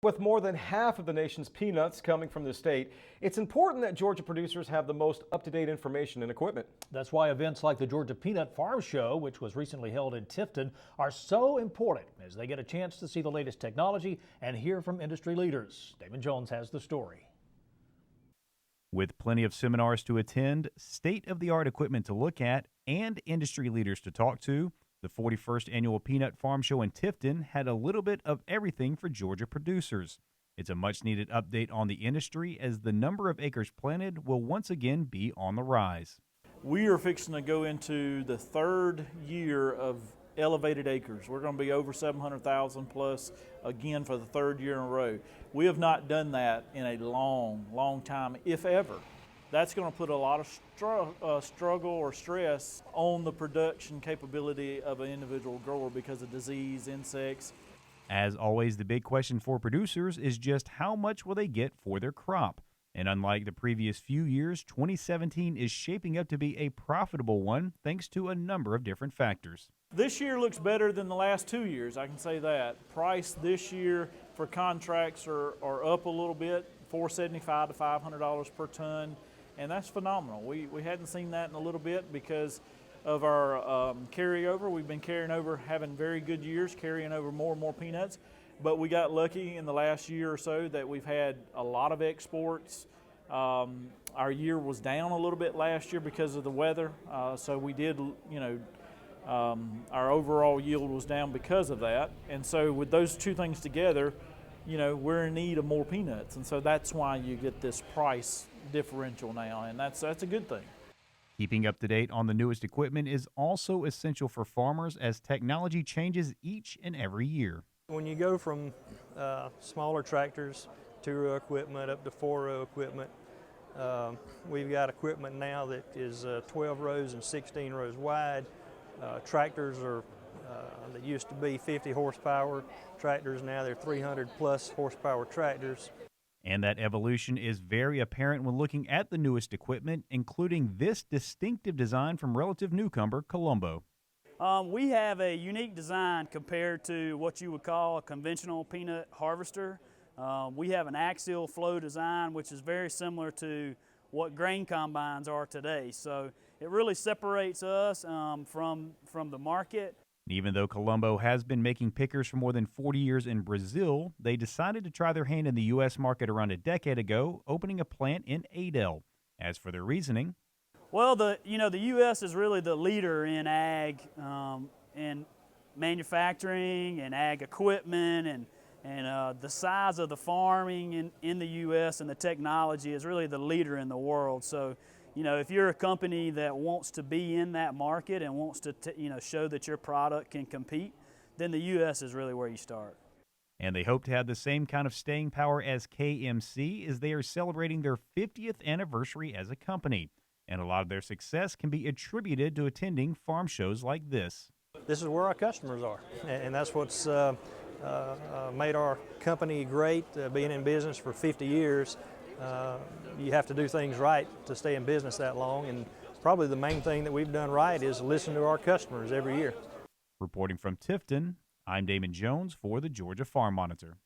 With more than half of the nation's peanuts coming from the state, it's important that Georgia producers have the most up-to-date information and equipment. That's why events like the Georgia Peanut Farm Show, which was recently held in Tifton, are so important as they get a chance to see the latest technology and hear from industry leaders. Damon Jones has the story. With plenty of seminars to attend, state-of-the-art equipment to look at, and industry leaders to talk to, the 41st Annual Peanut Farm Show in Tifton had a little bit of everything for Georgia producers. It's a much-needed update on the industry as the number of acres planted will once again be on the rise. We are fixing to go into the third year of elevated acres. We're going to be over 700,000 plus again for the third year in a row. We have not done that in a long time, if ever. That's going to put a lot of struggle or stress on the production capability of an individual grower because of disease, insects. As always, the big question for producers is just how much will they get for their crop? And unlike the previous few years, 2017 is shaping up to be a profitable one thanks to a number of different factors. This year looks better than the last 2 years, I can say that. Price this year for contracts are up a little bit, $475 to $500 per ton. And that's phenomenal. We hadn't seen that in a little bit because of our carryover. We've been carrying over, having very good years, carrying over more and more peanuts. But we got lucky in the last year or so that we've had a lot of exports. Our year was down a little bit last year because of the weather. So we did, our overall yield was down because of that. And so with those two things together, we're in need of more peanuts. And so that's why you get this price differential now, and that's a good thing. Keeping up to date on the newest equipment is also essential for farmers as technology changes each and every year. When you go from smaller tractors, 2-row equipment up to 4-row equipment, we've got equipment now that is 12 rows and 16 rows wide. Tractors are that used to be 50 horsepower tractors, now they're 300 plus horsepower tractors. And that evolution is very apparent when looking at the newest equipment, including this distinctive design from relative newcomer Colombo. We have a unique design compared to what you would call a conventional peanut harvester. We have an axial flow design, which is very similar to what grain combines are today. So it really separates us from the market. Even though Colombo has been making pickers for more than 40 years in Brazil, they decided to try their hand in the U.S. market around a decade ago, opening a plant in Adel. As for their reasoning, well, the U.S. is really the leader in ag, in manufacturing and ag equipment, and the size of the farming in the U.S. and the technology is really the leader in the world. So, if you're a company that wants to be in that market and wants to show that your product can compete, then the U.S. is really where you start. And they hope to have the same kind of staying power as KMC as they are celebrating their 50th anniversary as a company. And a lot of their success can be attributed to attending farm shows like this. This is where our customers are, and that's what's made our company great, being in business for 50 years. You have to do things right to stay in business that long, and probably the main thing that we've done right is listen to our customers every year. Reporting from Tifton, I'm Damon Jones for the Georgia Farm Monitor.